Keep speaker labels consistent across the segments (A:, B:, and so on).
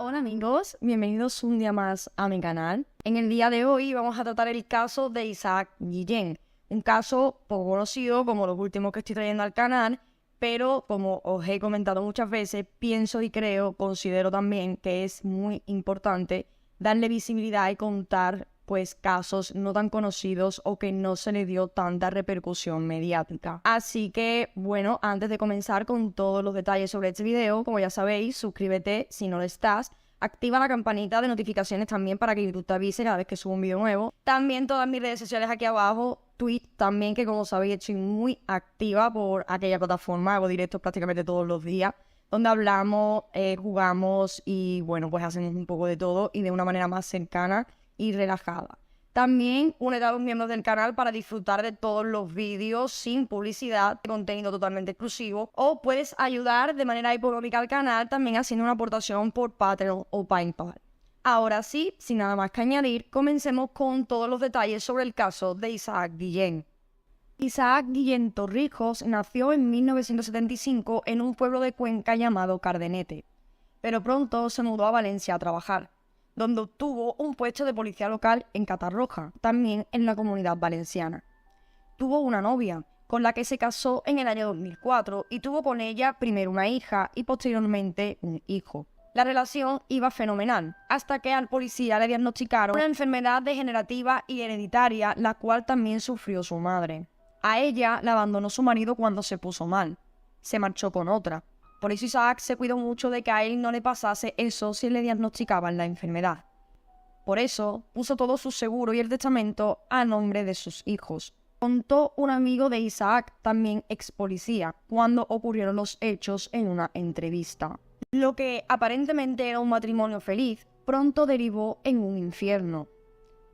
A: Hola amigos, bienvenidos un día más a mi canal. En el día de hoy vamos a tratar el caso de Isaac Guillén, un caso poco conocido como los últimos que estoy trayendo al canal, pero como os he comentado muchas veces, pienso y considero también que es muy importante darle visibilidad y contar pues casos no tan conocidos o que no se le dio tanta repercusión mediática. Así que, bueno, antes de comenzar con todos los detalles sobre este video, como ya sabéis, suscríbete si no lo estás, activa la campanita de notificaciones también para que YouTube te avise cada vez que subo un video nuevo. También todas mis redes sociales aquí abajo, Twitch también, que como sabéis estoy muy activa por aquella plataforma, hago directos prácticamente todos los días, donde hablamos, jugamos y bueno, pues hacemos un poco de todo y de una manera más cercana y relajada. También únete a los miembros del canal para disfrutar de todos los vídeos sin publicidad, contenido totalmente exclusivo, o puedes ayudar de manera económica al canal también haciendo una aportación por Patreon o PayPal. Ahora sí, sin nada más que añadir, comencemos con todos los detalles sobre el caso de Isaac Guillén. Isaac Guillén Torrijos nació en 1975 en un pueblo de Cuenca llamado Cardenete, pero pronto se mudó a Valencia a trabajar, donde obtuvo un puesto de policía local en Catarroja, también en la Comunidad Valenciana. Tuvo una novia, con la que se casó en el año 2004 y tuvo con ella primero una hija y posteriormente un hijo. La relación iba fenomenal, hasta que al policía le diagnosticaron una enfermedad degenerativa y hereditaria, la cual también sufrió su madre. A ella la abandonó su marido cuando se puso mal. Se marchó con otra. Por eso Isaac se cuidó mucho de que a él no le pasase eso si le diagnosticaban la enfermedad. Por eso puso todo su seguro y el testamento a nombre de sus hijos. Contó un amigo de Isaac, también ex policía, cuando ocurrieron los hechos en una entrevista. Lo que aparentemente era un matrimonio feliz, pronto derivó en un infierno.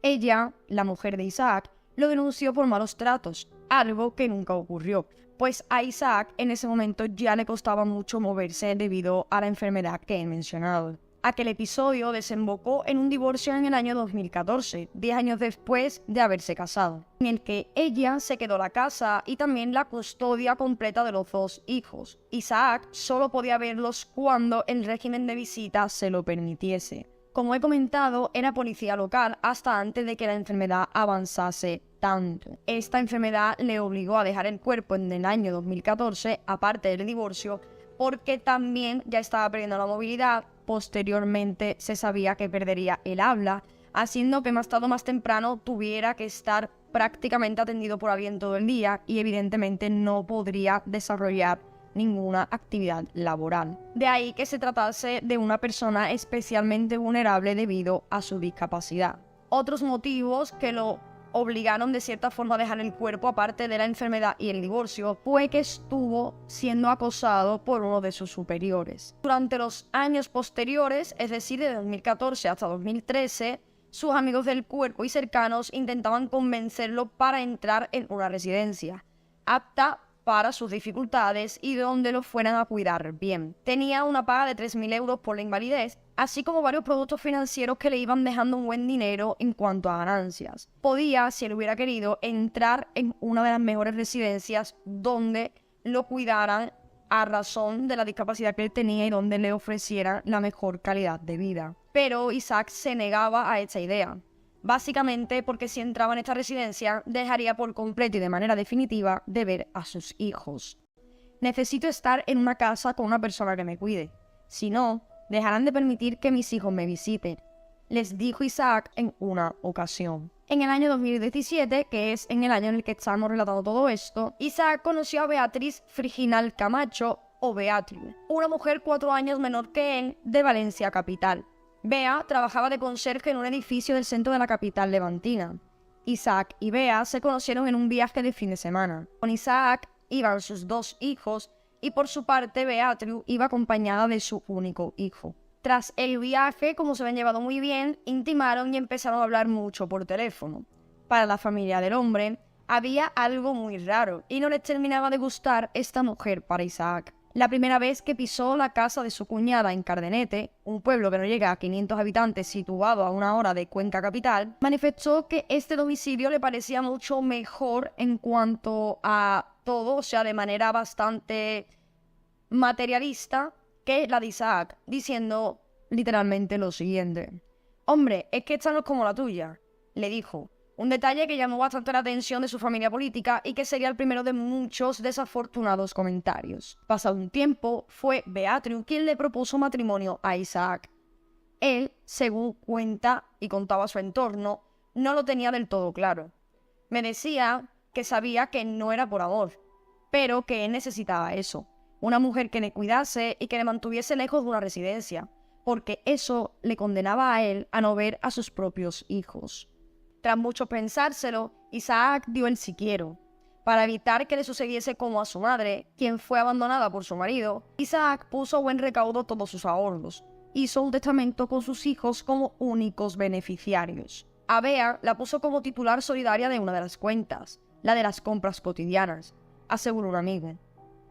A: Ella, la mujer de Isaac, lo denunció por malos tratos, algo que nunca ocurrió, pues a Isaac en ese momento ya le costaba mucho moverse debido a la enfermedad que he mencionado. Aquel episodio desembocó en un divorcio en el año 2014, 10 años después de haberse casado, en el que ella se quedó la casa y también la custodia completa de los dos hijos. Isaac solo podía verlos cuando el régimen de visita se lo permitiese. Como he comentado, era policía local hasta antes de que la enfermedad avanzase tanto. Esta enfermedad le obligó a dejar el cuerpo en el año 2014, aparte del divorcio, porque también ya estaba perdiendo la movilidad. Posteriormente se sabía que perdería el habla, haciendo que más tarde o más temprano tuviera que estar prácticamente atendido por alguien todo el día y evidentemente no podría desarrollar ninguna actividad laboral. De ahí que se tratase de una persona especialmente vulnerable debido a su discapacidad. Otros motivos que lo obligaron de cierta forma a dejar el cuerpo, aparte de la enfermedad y el divorcio, fue que estuvo siendo acosado por uno de sus superiores. Durante los años posteriores, es decir, de 2014 hasta 2013, sus amigos del cuerpo y cercanos intentaban convencerlo para entrar en una residencia apta para sus dificultades y donde lo fueran a cuidar bien. Tenía una paga de 3.000 euros por la invalidez, así como varios productos financieros que le iban dejando un buen dinero en cuanto a ganancias. Podía, si él hubiera querido, entrar en una de las mejores residencias donde lo cuidaran a razón de la discapacidad que él tenía y donde le ofrecieran la mejor calidad de vida. Pero Isaac se negaba a esta idea. Básicamente porque si entraba en esta residencia, dejaría por completo y de manera definitiva de ver a sus hijos. Necesito estar en una casa con una persona que me cuide. Si no, dejarán de permitir que mis hijos me visiten, les dijo Isaac en una ocasión. En el año 2017, que es en el año en el que estamos relatando todo esto, Isaac conoció a Beatriz Friginal Camacho, o Beatriz, una mujer 4 años menor que él, de Valencia capital. Bea trabajaba de conserje en un edificio del centro de la capital levantina. Isaac y Bea se conocieron en un viaje de fin de semana. Con Isaac iban sus 2 hijos y por su parte Beatriz iba acompañada de su único hijo. Tras el viaje, como se habían llevado muy bien, intimaron y empezaron a hablar mucho por teléfono. Para la familia del hombre había algo muy raro y no les terminaba de gustar esta mujer para Isaac. La primera vez que pisó la casa de su cuñada en Cardenete, un pueblo que no llega a 500 habitantes situado a 1 hora de Cuenca capital, manifestó que este domicilio le parecía mucho mejor en cuanto a todo, o sea, de manera bastante materialista, que la de Isaac, diciendo literalmente lo siguiente. «Hombre, es que esta no es como la tuya», le dijo. Un detalle que llamó bastante la atención de su familia política y que sería el primero de muchos desafortunados comentarios. Pasado un tiempo, fue Beatriz quien le propuso matrimonio a Isaac. Él, según cuenta y contaba su entorno, no lo tenía del todo claro. Me decía que sabía que no era por amor, pero que él necesitaba eso. Una mujer que le cuidase y que le mantuviese lejos de una residencia, porque eso le condenaba a él a no ver a sus propios hijos. Tras mucho pensárselo, Isaac dio el sí quiero. Para evitar que le sucediese como a su madre, quien fue abandonada por su marido, Isaac puso a buen recaudo todos sus ahorros. Hizo un testamento con sus hijos como únicos beneficiarios. A Bea la puso como titular solidaria de una de las cuentas, la de las compras cotidianas, aseguró un amigo.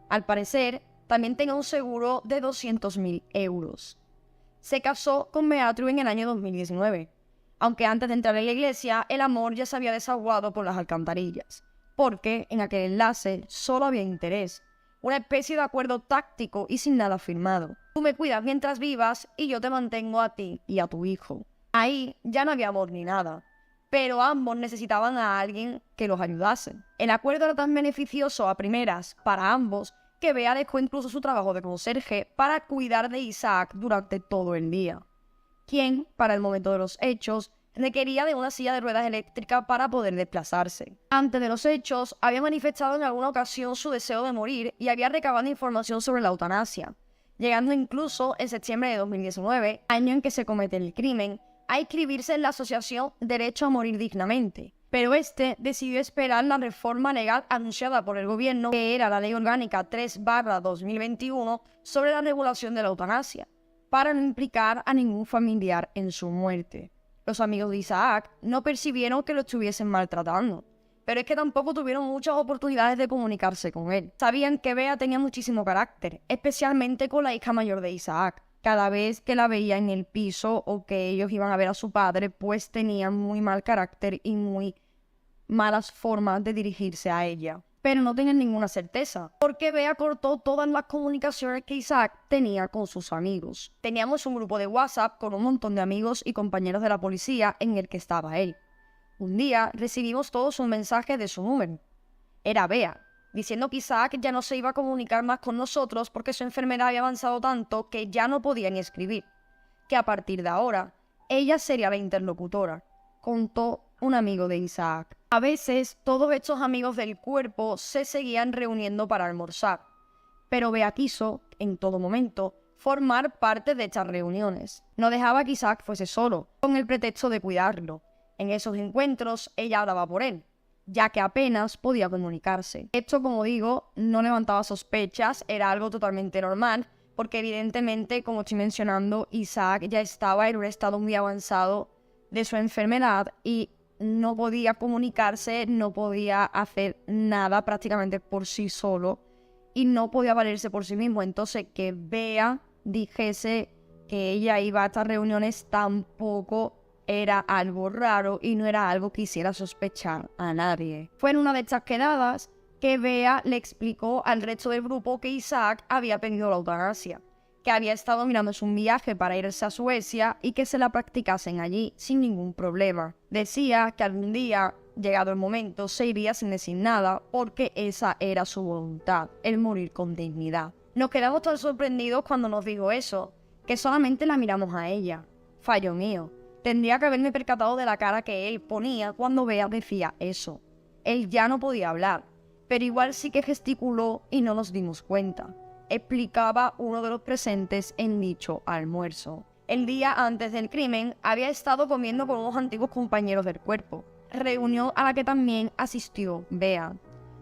A: Al parecer, también tenía un seguro de 200.000 euros. Se casó con Beatriz en el año 2019, aunque antes de entrar en la iglesia, el amor ya se había desaguado por las alcantarillas, porque en aquel enlace solo había interés, una especie de acuerdo táctico y sin nada firmado. Tú me cuidas mientras vivas y yo te mantengo a ti y a tu hijo. Ahí ya no había amor ni nada, pero ambos necesitaban a alguien que los ayudase. El acuerdo era tan beneficioso a primeras para ambos que Bea dejó incluso su trabajo de conserje para cuidar de Isaac durante todo el día, quien, para el momento de los hechos, requería de una silla de ruedas eléctrica para poder desplazarse. Antes de los hechos, había manifestado en alguna ocasión su deseo de morir y había recabado información sobre la eutanasia, llegando incluso en septiembre de 2019, año en que se comete el crimen, a inscribirse en la asociación Derecho a Morir Dignamente. Pero este decidió esperar la reforma legal anunciada por el gobierno, que era la Ley Orgánica 3/2021 sobre la regulación de la eutanasia, para no implicar a ningún familiar en su muerte. Los amigos de Isaac no percibieron que lo estuviesen maltratando, pero es que tampoco tuvieron muchas oportunidades de comunicarse con él. Sabían que Bea tenía muchísimo carácter, especialmente con la hija mayor de Isaac. Cada vez que la veía en el piso o que ellos iban a ver a su padre, pues tenía muy mal carácter y muy malas formas de dirigirse a ella. Pero no tenían ninguna certeza, porque Bea cortó todas las comunicaciones que Isaac tenía con sus amigos. Teníamos un grupo de WhatsApp con un montón de amigos y compañeros de la policía en el que estaba él. Un día recibimos todos un mensaje de su número. Era Bea, diciendo que Isaac ya no se iba a comunicar más con nosotros porque su enfermedad había avanzado tanto que ya no podía ni escribir. Que a partir de ahora, ella sería la interlocutora, contó un amigo de Isaac. A veces, todos estos amigos del cuerpo se seguían reuniendo para almorzar, pero Bea quiso, en todo momento, formar parte de estas reuniones. No dejaba que Isaac fuese solo, con el pretexto de cuidarlo. En esos encuentros, ella hablaba por él, ya que apenas podía comunicarse. Esto, como digo, no levantaba sospechas, era algo totalmente normal, porque evidentemente, como estoy mencionando, Isaac ya estaba en un estado muy avanzado de su enfermedad y no podía comunicarse, no podía hacer nada prácticamente por sí solo y no podía valerse por sí mismo. Entonces, que Bea dijese que ella iba a estas reuniones tampoco era algo raro y no era algo que hiciera sospechar a nadie. Fue en una de estas quedadas que Bea le explicó al resto del grupo que Isaac había pedido la eutanasia, que había estado mirándose un viaje para irse a Suecia y que se la practicasen allí sin ningún problema. Decía que algún día, llegado el momento, se iría sin decir nada porque esa era su voluntad, el morir con dignidad. Nos quedamos tan sorprendidos cuando nos dijo eso, que solamente la miramos a ella. Fallo mío. Tendría que haberme percatado de la cara que él ponía cuando Bea decía eso. Él ya no podía hablar, pero igual sí que gesticuló y no nos dimos cuenta, explicaba uno de los presentes en dicho almuerzo. El día antes del crimen había estado comiendo con unos antiguos compañeros del cuerpo, reunión a la que también asistió Bea.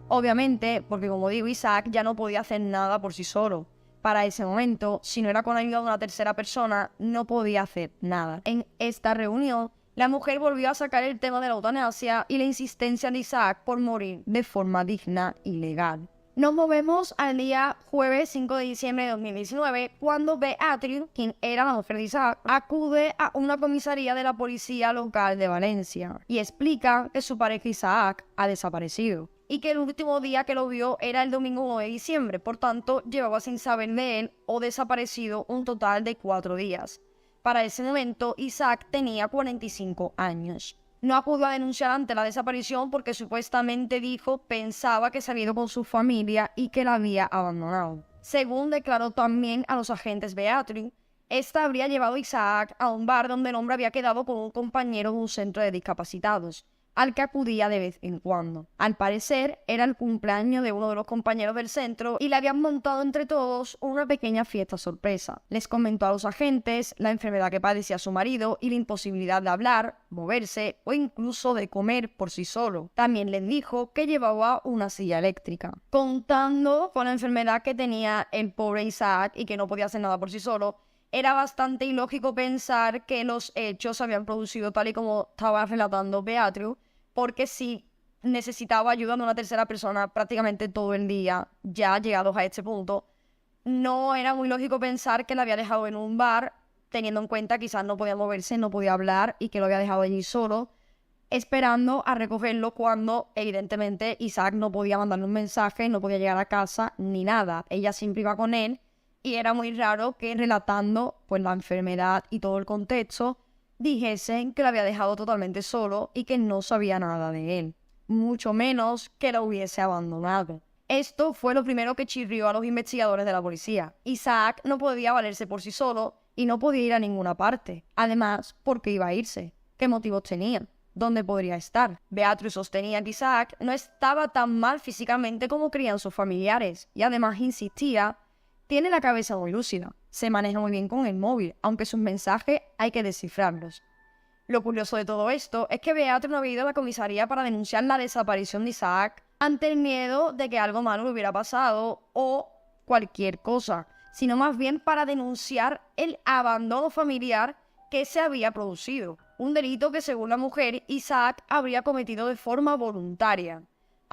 A: Obviamente, porque como digo, Isaac ya no podía hacer nada por sí solo. Para ese momento, si no era con ayuda de una tercera persona, no podía hacer nada. En esta reunión, la mujer volvió a sacar el tema de la eutanasia y la insistencia de Isaac por morir de forma digna y legal. Nos movemos al día jueves 5 de diciembre de 2019, cuando Beatriz, quien era la mujer de Isaac, acude a una comisaría de la policía local de Valencia y explica que su pareja Isaac ha desaparecido y que el último día que lo vio era el domingo 1 de diciembre, por tanto llevaba sin saber de él o desaparecido un total de 4 días. Para ese momento, Isaac tenía 45 años. No acudió a denunciar ante la desaparición porque supuestamente pensaba que se había ido con su familia y que la había abandonado. Según declaró también a los agentes Beatriz, esta habría llevado a Isaac a un bar donde el hombre había quedado con un compañero de un centro de discapacitados, al que acudía de vez en cuando. Al parecer, era el cumpleaños de uno de los compañeros del centro y le habían montado entre todos una pequeña fiesta sorpresa. Les comentó a los agentes la enfermedad que padecía su marido y la imposibilidad de hablar, moverse o incluso de comer por sí solo. También les dijo que llevaba una silla eléctrica. Contando con la enfermedad que tenía el pobre Isaac y que no podía hacer nada por sí solo, era bastante ilógico pensar que los hechos se habían producido tal y como estaba relatando Beatriz, porque si necesitaba ayuda de una tercera persona prácticamente todo el día, ya llegados a este punto, no era muy lógico pensar que la había dejado en un bar, teniendo en cuenta que quizás no podía moverse, no podía hablar y que lo había dejado allí solo, esperando a recogerlo cuando evidentemente Isaac no podía mandarle un mensaje, no podía llegar a casa ni nada. Ella siempre iba con él. Y era muy raro que relatando pues la enfermedad y todo el contexto dijesen que lo había dejado totalmente solo y que no sabía nada de él, mucho menos que lo hubiese abandonado. Esto fue lo primero que chirrió a los investigadores de la policía. Isaac no podía valerse por sí solo y no podía ir a ninguna parte. Además, ¿por qué iba a irse? ¿Qué motivos tenía? ¿Dónde podría estar? Beatriz sostenía que Isaac no estaba tan mal físicamente como creían sus familiares y además insistía: tiene la cabeza muy lúcida, se maneja muy bien con el móvil, aunque sus mensajes hay que descifrarlos. Lo curioso de todo esto es que Beatriz no había ido a la comisaría para denunciar la desaparición de Isaac ante el miedo de que algo malo le hubiera pasado o cualquier cosa, sino más bien para denunciar el abandono familiar que se había producido, un delito que según la mujer Isaac habría cometido de forma voluntaria.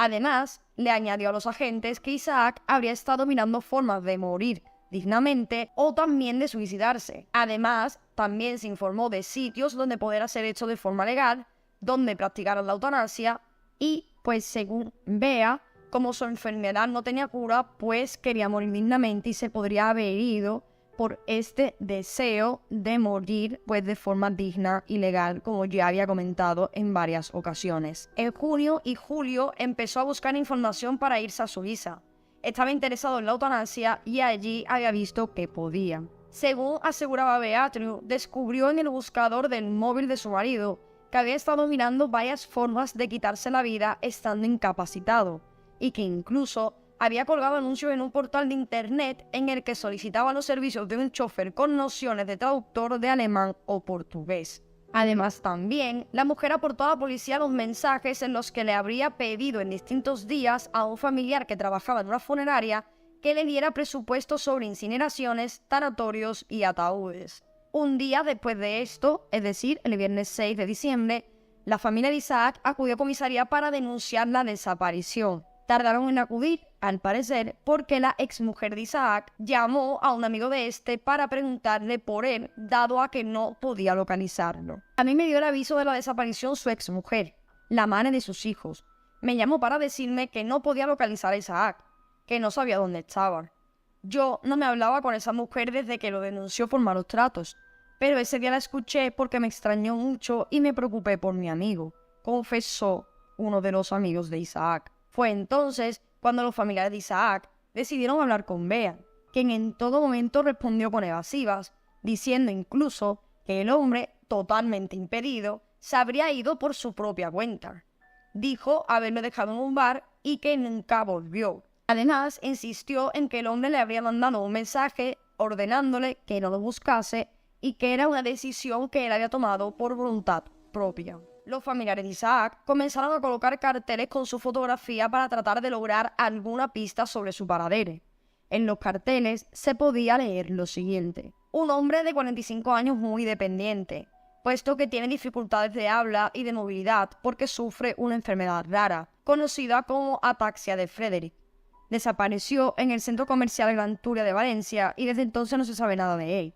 A: Además, le añadió a los agentes que Isaac habría estado mirando formas de morir dignamente o también de suicidarse. Además, también se informó de sitios donde poder ser hecho de forma legal, donde practicaran la eutanasia y, pues según Bea, como su enfermedad no tenía cura, pues quería morir dignamente y se podría haber ido por este deseo de morir pues de forma digna y legal, como ya había comentado en varias ocasiones. En junio y julio empezó a buscar información para irse a Suiza. Estaba interesado en la eutanasia y allí había visto que podía. Según aseguraba Beatriz, descubrió en el buscador del móvil de su marido que había estado mirando varias formas de quitarse la vida estando incapacitado y que incluso había colgado anuncios en un portal de internet en el que solicitaba los servicios de un chofer con nociones de traductor de alemán o portugués. Además, también, la mujer aportó a la policía los mensajes en los que le habría pedido en distintos días a un familiar que trabajaba en una funeraria que le diera presupuestos sobre incineraciones, tanatorios y ataúdes. Un día después de esto, es decir, el viernes 6 de diciembre, la familia de Isaac acudió a comisaría para denunciar la desaparición. Tardaron en acudir, al parecer, porque la exmujer de Isaac llamó a un amigo de este para preguntarle por él, dado a que no podía localizarlo. A mí me dio el aviso de la desaparición su exmujer, la madre de sus hijos. Me llamó para decirme que no podía localizar a Isaac, que no sabía dónde estaba. Yo no me hablaba con esa mujer desde que lo denunció por malos tratos, pero ese día la escuché porque me extrañó mucho y me preocupé por mi amigo, confesó uno de los amigos de Isaac. Fue entonces cuando los familiares de Isaac decidieron hablar con Bea, quien en todo momento respondió con evasivas, diciendo incluso que el hombre, totalmente impedido, se habría ido por su propia cuenta. Dijo haberlo dejado en un bar y que nunca volvió. Además, insistió en que el hombre le habría mandado un mensaje ordenándole que no lo buscase y que era una decisión que él había tomado por voluntad propia. Los familiares de Isaac comenzaron a colocar carteles con su fotografía para tratar de lograr alguna pista sobre su paradero. En los carteles se podía leer lo siguiente: un hombre de 45 años muy dependiente, puesto que tiene dificultades de habla y de movilidad porque sufre una enfermedad rara, conocida como ataxia de Friedreich. Desapareció en el centro comercial Gran Turia de Valencia y desde entonces no se sabe nada de él.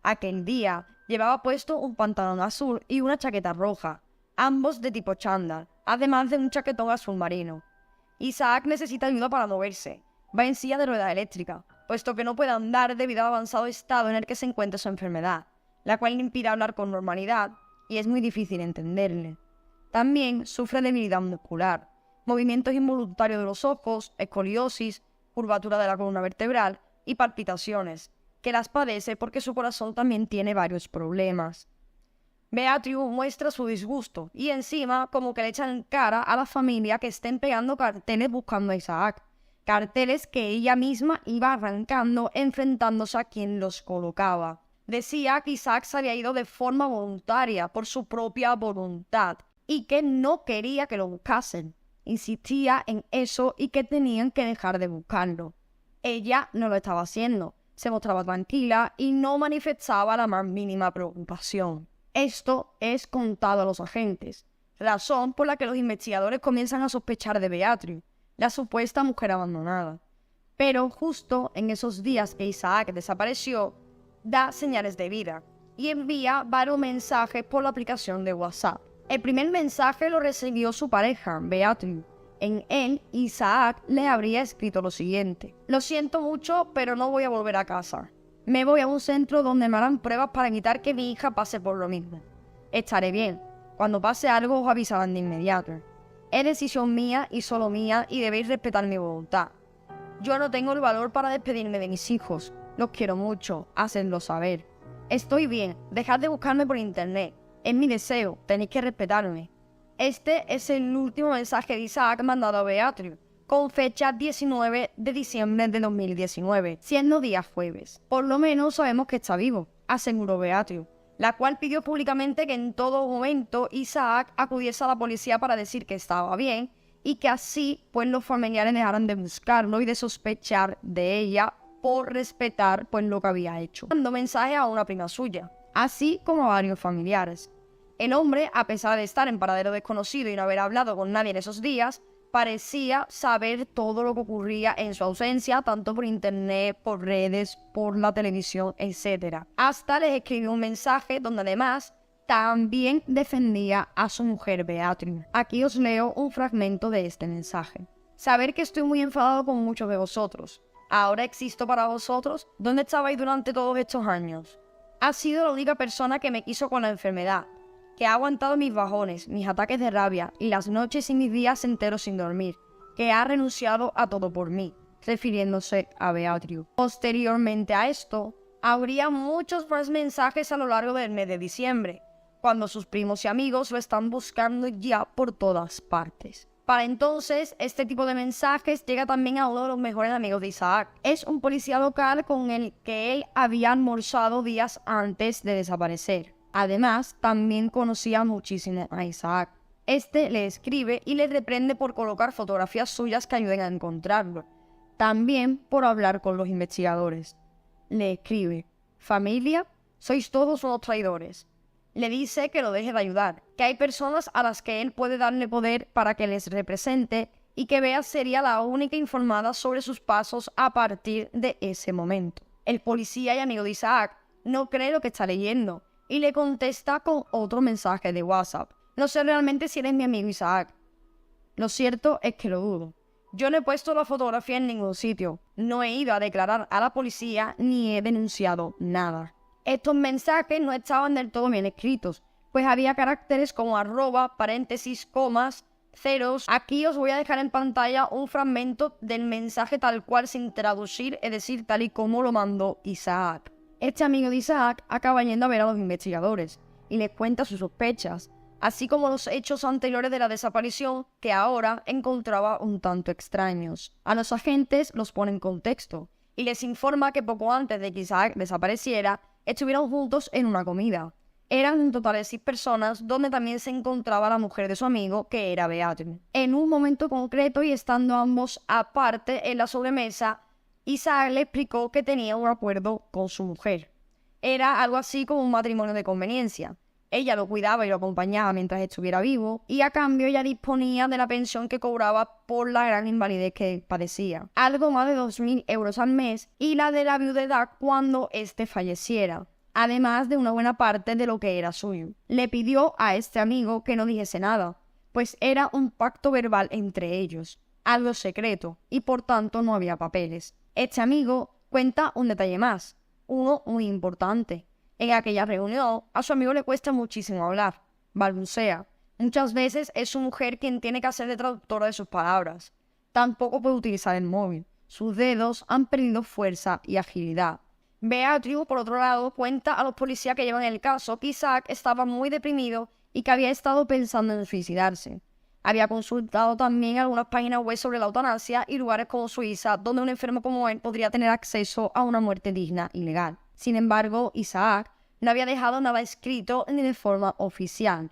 A: Aquel día llevaba puesto un pantalón azul y una chaqueta roja, ambos de tipo chándal, además de un chaquetón azul marino. Isaac necesita ayuda para moverse. Va en silla de rueda eléctrica, puesto que no puede andar debido al avanzado estado en el que se encuentra su enfermedad. la cual le impide hablar con normalidad y es muy difícil entenderle. También sufre debilidad muscular, movimientos involuntarios de los ojos, escoliosis, curvatura de la columna vertebral y palpitaciones, que las padece porque su corazón también tiene varios problemas. Beatriu muestra su disgusto y encima como que le echan en cara a la familia que estén pegando carteles buscando a Isaac. Carteles que ella misma iba arrancando enfrentándose a quien los colocaba. Decía que Isaac se había ido de forma voluntaria, por su propia voluntad, y que no quería que lo buscasen. Insistía en eso y que tenían que dejar de buscarlo. Ella no lo estaba haciendo, se mostraba tranquila y no manifestaba la más mínima preocupación. Esto es contado a los agentes, razón por la que los investigadores comienzan a sospechar de Beatriu, la supuesta mujer abandonada. Pero justo en esos días que Isaac desapareció, da señales de vida y envía varios mensajes por la aplicación de WhatsApp. El primer mensaje lo recibió su pareja, Beatriu. En él, Isaac le habría escrito lo siguiente: «Lo siento mucho, pero no voy a volver a casa. Me voy a un centro donde me harán pruebas para evitar que mi hija pase por lo mismo. Estaré bien. Cuando pase algo os avisarán de inmediato. Es decisión mía y solo mía y debéis respetar mi voluntad. Yo no tengo el valor para despedirme de mis hijos. Los quiero mucho, hacedlo saber. Estoy bien, dejad de buscarme por internet. Es mi deseo, tenéis que respetarme». Este es el último mensaje de Isaac mandado a Beatriu, con fecha 19 de diciembre de 2019, siendo día jueves. Por lo menos sabemos que está vivo, aseguró Beatriu, la cual pidió públicamente que en todo momento Isaac acudiese a la policía para decir que estaba bien y que así pues los familiares dejaran de buscarlo y de sospechar de ella por respetar pues lo que había hecho. Mandó mensaje a una prima suya, así como a varios familiares. El hombre, a pesar de estar en paradero desconocido y no haber hablado con nadie en esos días, parecía saber todo lo que ocurría en su ausencia, tanto por internet, por redes, por la televisión, etc. Hasta les escribió un mensaje donde además también defendía a su mujer Beatriu. Aquí os leo un fragmento de este mensaje. «Saber que estoy muy enfadado con muchos de vosotros. Ahora existo para vosotros. ¿Dónde estabais durante todos estos años? Ha sido la única persona que me quiso con la enfermedad, que ha aguantado mis bajones, mis ataques de rabia y las noches y mis días enteros sin dormir, que ha renunciado a todo por mí», refiriéndose a Beatriu. Posteriormente a esto, habría muchos más mensajes a lo largo del mes de diciembre, cuando sus primos y amigos lo están buscando ya por todas partes. Para entonces, este tipo de mensajes llega también a uno de los mejores amigos de Isaac. Es un policía local con el que él había almorzado días antes de desaparecer. Además, también conocía muchísimo a Isaac. Este le escribe y le reprende por colocar fotografías suyas que ayuden a encontrarlo. También por hablar con los investigadores. Le escribe: «Familia, sois todos unos traidores». Le dice que lo deje de ayudar, que hay personas a las que él puede darle poder para que les represente y que Bea sería la única informada sobre sus pasos a partir de ese momento. El policía y amigo de Isaac no cree lo que está leyendo y le contesta con otro mensaje de WhatsApp: «No sé realmente si eres mi amigo Isaac. Lo cierto es que lo dudo. Yo no he puesto la fotografía en ningún sitio. No he ido a declarar a la policía ni he denunciado nada». Estos mensajes no estaban del todo bien escritos, pues había caracteres como arroba, paréntesis, comas, ceros. Aquí os voy a dejar en pantalla un fragmento del mensaje tal cual sin traducir, es decir, tal y como lo mandó Isaac. Este amigo de Isaac acaba yendo a ver a los investigadores y les cuenta sus sospechas, así como los hechos anteriores de la desaparición que ahora encontraba un tanto extraños. A los agentes los pone en contexto y les informa que poco antes de que Isaac desapareciera, estuvieron juntos en una comida. Eran un total de 6 personas, donde también se encontraba la mujer de su amigo, que era Beatriu. En un momento concreto y estando ambos aparte en la sobremesa, Isaac le explicó que tenía un acuerdo con su mujer. Era algo así como un matrimonio de conveniencia. Ella lo cuidaba y lo acompañaba mientras estuviera vivo, y a cambio ella disponía de la pensión que cobraba por la gran invalidez que padecía, algo más de 2.000 euros al mes, y la de la viudedad cuando éste falleciera, además de una buena parte de lo que era suyo. Le pidió a este amigo que no dijese nada, pues era un pacto verbal entre ellos, algo secreto, y por tanto no había papeles. Este amigo cuenta un detalle más, uno muy importante, En aquella reunión, a su amigo le cuesta muchísimo hablar, balbucea. Muchas veces es su mujer quien tiene que hacer de traductora de sus palabras. Tampoco puede utilizar el móvil. Sus dedos han perdido fuerza y agilidad. Beatriz, por otro lado, cuenta a los policías que llevan el caso que Isaac estaba muy deprimido y que había estado pensando en suicidarse. Había consultado también algunas páginas web sobre la eutanasia y lugares como Suiza, donde un enfermo como él podría tener acceso a una muerte digna y legal. Sin embargo, Isaac no había dejado nada escrito ni de forma oficial.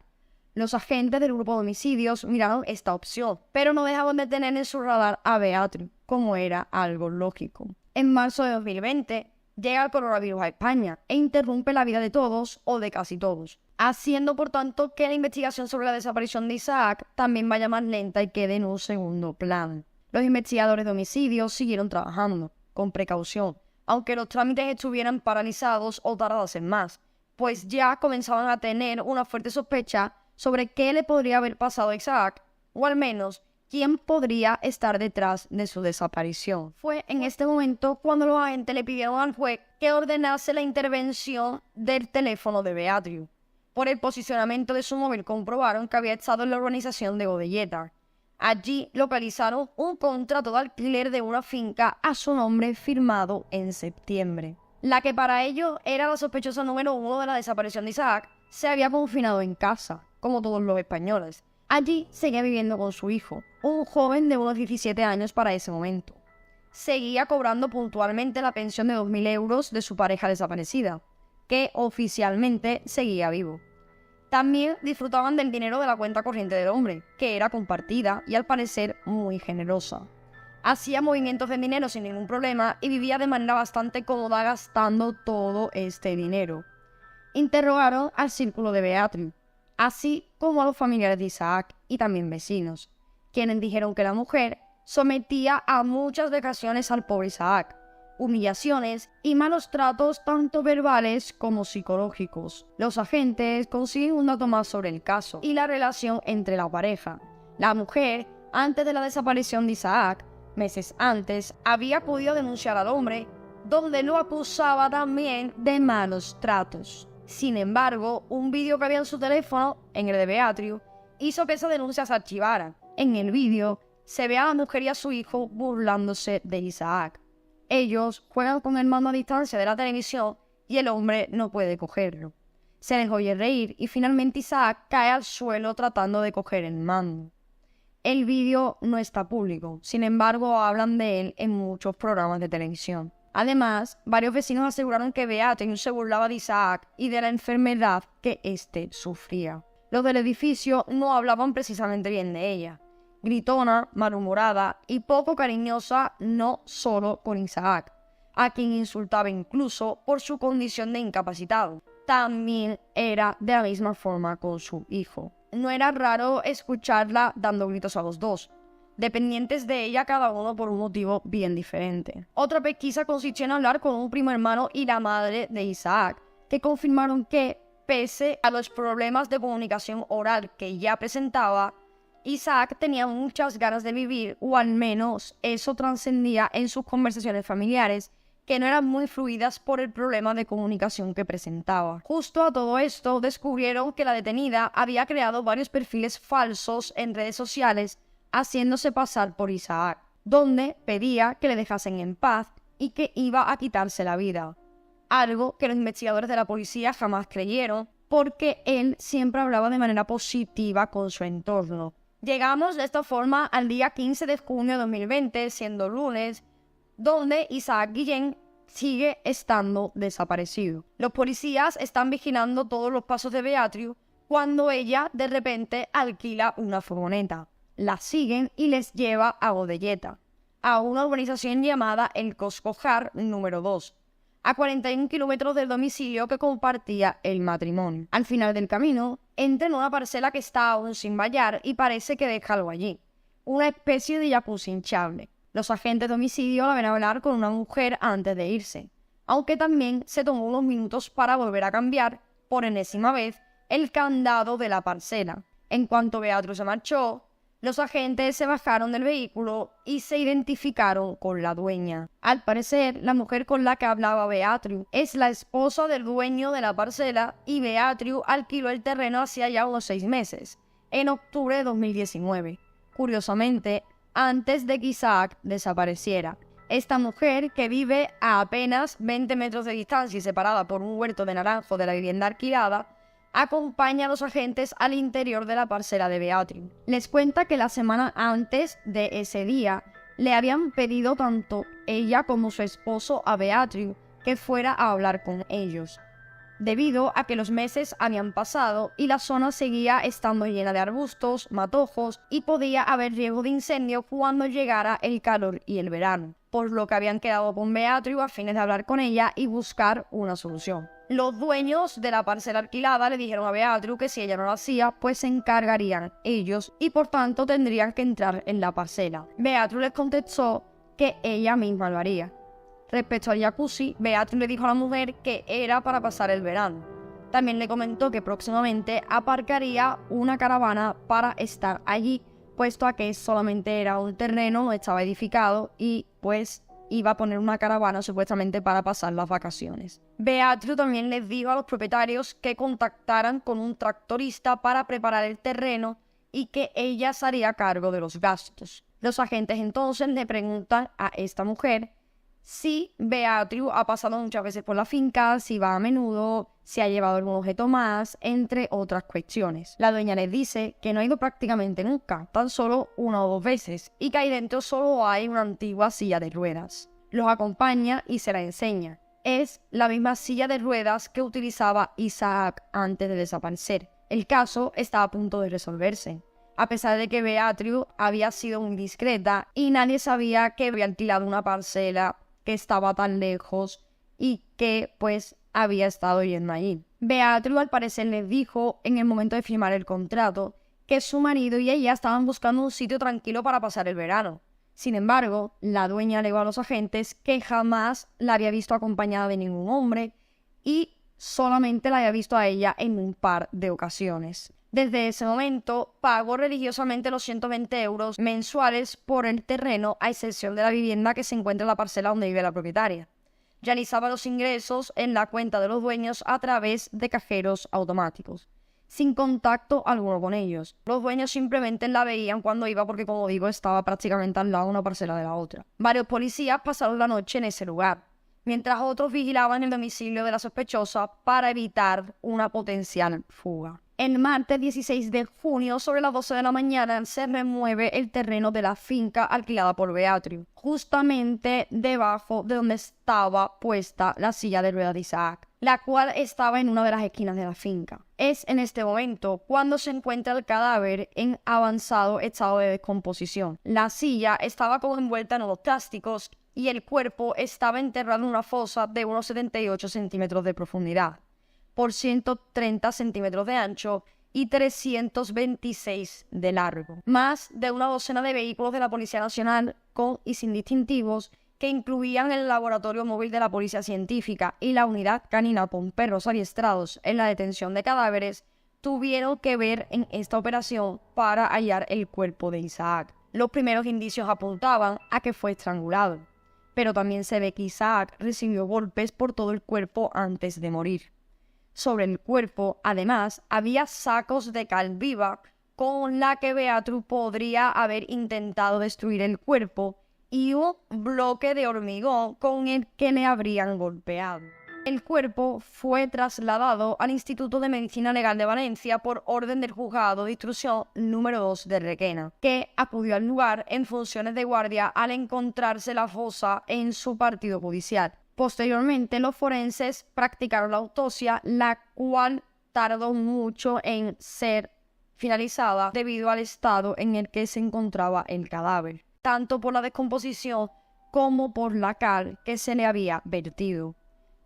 A: Los agentes del grupo de homicidios miraron esta opción, pero no dejaban de tener en su radar a Beatriz, como era algo lógico. En marzo de 2020, llega el coronavirus a España e interrumpe la vida de todos o de casi todos, haciendo por tanto que la investigación sobre la desaparición de Isaac también vaya más lenta y quede en un segundo plano. Los investigadores de homicidios siguieron trabajando, con precaución, aunque los trámites estuvieran paralizados o tardasen más, pues ya comenzaban a tener una fuerte sospecha sobre qué le podría haber pasado a Isaac, o al menos quién podría estar detrás de su desaparición. Fue en este momento cuando los agentes le pidieron al juez que ordenase la intervención del teléfono de Beatriz. Por el posicionamiento de su móvil comprobaron que había estado en la urbanización de Godelleta. Allí localizaron un contrato de alquiler de una finca a su nombre firmado en septiembre. La que para ellos era la sospechosa número 1 de la desaparición de Isaac se había confinado en casa, como todos los españoles. Allí seguía viviendo con su hijo, un joven de unos 17 años para ese momento. Seguía cobrando puntualmente la pensión de 2.000 euros de su pareja desaparecida, que oficialmente seguía vivo. También disfrutaban del dinero de la cuenta corriente del hombre, que era compartida y al parecer muy generosa. Hacía movimientos de dinero sin ningún problema y vivía de manera bastante cómoda gastando todo este dinero. Interrogaron al círculo de Beatriz, así como a los familiares de Isaac y también vecinos, quienes dijeron que la mujer sometía a muchas vejaciones al pobre Isaac, humillaciones y malos tratos tanto verbales como psicológicos. Los agentes consiguen un dato más sobre el caso y la relación entre la pareja. La mujer, antes de la desaparición de Isaac, meses antes, había podido denunciar al hombre, donde lo acusaba también de malos tratos. Sin embargo, un vídeo que había en su teléfono, en el de Beatriz, hizo que esa denuncia se archivara. En el vídeo se ve a la mujer y a su hijo burlándose de Isaac. Ellos juegan con el mando a distancia de la televisión y el hombre no puede cogerlo. Se les oye reír y finalmente Isaac cae al suelo tratando de coger el mando. El vídeo no está público, sin embargo hablan de él en muchos programas de televisión. Además, varios vecinos aseguraron que Beatriz se burlaba de Isaac y de la enfermedad que éste sufría. Los del edificio no hablaban precisamente bien de ella. Gritona, malhumorada y poco cariñosa no solo con Isaac, a quien insultaba incluso por su condición de incapacitado. También era de la misma forma con su hijo. No era raro escucharla dando gritos a los dos, dependientes de ella cada uno por un motivo bien diferente. Otra pesquisa consistió en hablar con un primo hermano y la madre de Isaac, que confirmaron que, pese a los problemas de comunicación oral que ya presentaba, Isaac tenía muchas ganas de vivir, o al menos eso trascendía en sus conversaciones familiares, que no eran muy fluidas por el problema de comunicación que presentaba. Justo a todo esto, descubrieron que la detenida había creado varios perfiles falsos en redes sociales, haciéndose pasar por Isaac, donde pedía que le dejasen en paz y que iba a quitarse la vida. Algo que los investigadores de la policía jamás creyeron, porque él siempre hablaba de manera positiva con su entorno. Llegamos de esta forma al día 15 de junio de 2020, siendo lunes, donde Isaac Guillén sigue estando desaparecido. Los policías están vigilando todos los pasos de Beatriz cuando ella de repente alquila una furgoneta. La siguen y les lleva a Godelleta, a una urbanización llamada El Coscojar número 2, a 41 kilómetros del domicilio que compartía el matrimonio. Al final del camino, entra en una parcela que está aún sin vallar y parece que deja algo allí, una especie de jacuzzi hinchable. Los agentes de homicidio la ven hablar con una mujer antes de irse, aunque también se tomó unos minutos para volver a cambiar, por enésima vez, el candado de la parcela. En cuanto Beatriz se marchó, Los agentes se bajaron del vehículo y se identificaron con la dueña. Al parecer, la mujer con la que hablaba Beatriu es la esposa del dueño de la parcela y Beatriu alquiló el terreno hacía ya unos 6 meses, en octubre de 2019. Curiosamente, antes de que Isaac desapareciera. Esta mujer, que vive a apenas 20 metros de distancia y separada por un huerto de naranjo de la vivienda alquilada, acompaña a los agentes al interior de la parcela de Beatriu. Les cuenta que la semana antes de ese día le habían pedido tanto ella como su esposo a Beatriu que fuera a hablar con ellos, debido a que los meses habían pasado y la zona seguía estando llena de arbustos, matojos y podía haber riesgo de incendio cuando llegara el calor y el verano, por lo que habían quedado con Beatriu a fines de hablar con ella y buscar una solución. Los dueños de la parcela alquilada le dijeron a Beatriu que si ella no lo hacía, pues se encargarían ellos y por tanto tendrían que entrar en la parcela. Beatriu les contestó que ella misma lo haría. Respecto al jacuzzi, Beatriu le dijo a la mujer que era para pasar el verano. También le comentó que próximamente aparcaría una caravana para estar allí, puesto a que solamente era un terreno, no estaba edificado y pues iba a poner una caravana supuestamente para pasar las vacaciones. Beatriu también les dijo a los propietarios que contactaran con un tractorista para preparar el terreno y que ella se haría cargo de los gastos. Los agentes entonces le preguntan a esta mujer si Beatriu ha pasado muchas veces por la finca, si va a menudo, si ha llevado algún objeto más, entre otras cuestiones. La dueña les dice que no ha ido prácticamente nunca, tan solo 1 o 2 veces, y que ahí dentro solo hay una antigua silla de ruedas. Los acompaña y se la enseña. Es la misma silla de ruedas que utilizaba Isaac antes de desaparecer. El caso está a punto de resolverse, a pesar de que Beatriu había sido muy discreta y nadie sabía que había alquilado una parcela que estaba tan lejos y que pues había estado yendo allí. Beatriu al parecer les dijo en el momento de firmar el contrato que su marido y ella estaban buscando un sitio tranquilo para pasar el verano. Sin embargo, la dueña alegó a los agentes que jamás la había visto acompañada de ningún hombre y solamente la había visto a ella en un par de ocasiones. Desde ese momento, pagó religiosamente los 120 euros mensuales por el terreno, a excepción de la vivienda que se encuentra en la parcela donde vive la propietaria. Realizaba los ingresos en la cuenta de los dueños a través de cajeros automáticos, sin contacto alguno con ellos. Los dueños simplemente la veían cuando iba porque, como digo, estaba prácticamente al lado de una parcela de la otra. Varios policías pasaron la noche en ese lugar, mientras otros vigilaban el domicilio de la sospechosa para evitar una potencial fuga. El martes 16 de junio, sobre las 12 de la mañana, se remueve el terreno de la finca alquilada por Beatriu, justamente debajo de donde estaba puesta la silla de ruedas de Isaac, la cual estaba en una de las esquinas de la finca. Es en este momento cuando se encuentra el cadáver en avanzado estado de descomposición. La silla estaba como envuelta en unos plásticos y el cuerpo estaba enterrado en una fosa de unos 78 centímetros de profundidad, por 130 centímetros de ancho y 326 de largo. Más de una docena de vehículos de la Policía Nacional con y sin distintivos, que incluían el laboratorio móvil de la Policía Científica y la unidad canina con perros adiestrados en la detención de cadáveres, tuvieron que ver en esta operación para hallar el cuerpo de Isaac. Los primeros indicios apuntaban a que fue estrangulado, pero también se ve que Isaac recibió golpes por todo el cuerpo antes de morir. Sobre el cuerpo, además, había sacos de cal viva con la que Beatriu podría haber intentado destruir el cuerpo y un bloque de hormigón con el que le habrían golpeado. El cuerpo fue trasladado al Instituto de Medicina Legal de Valencia por orden del Juzgado de Instrucción número 2 de Requena, que acudió al lugar en funciones de guardia al encontrarse la fosa en su partido judicial. Posteriormente, los forenses practicaron la autopsia, la cual tardó mucho en ser finalizada debido al estado en el que se encontraba el cadáver, tanto por la descomposición como por la cal que se le había vertido.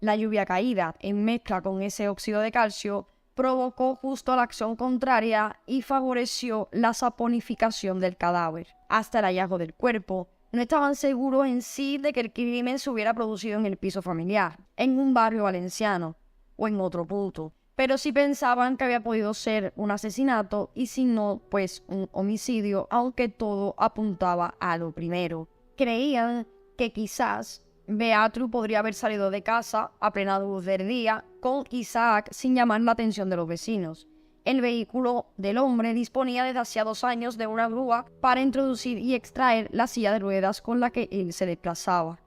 A: La lluvia caída, en mezcla con ese óxido de calcio, provocó justo la acción contraria y favoreció la saponificación del cadáver. Hasta el hallazgo del cuerpo, no estaban seguros en sí de que el crimen se hubiera producido en el piso familiar, en un barrio valenciano o en otro punto, pero sí pensaban que había podido ser un asesinato y si no, pues un homicidio, aunque todo apuntaba a lo primero. Creían que quizás Beatriu podría haber salido de casa a plena luz del día con Isaac sin llamar la atención de los vecinos. El vehículo del hombre disponía desde hacía 2 años de una grúa para introducir y extraer la silla de ruedas con la que él se desplazaba.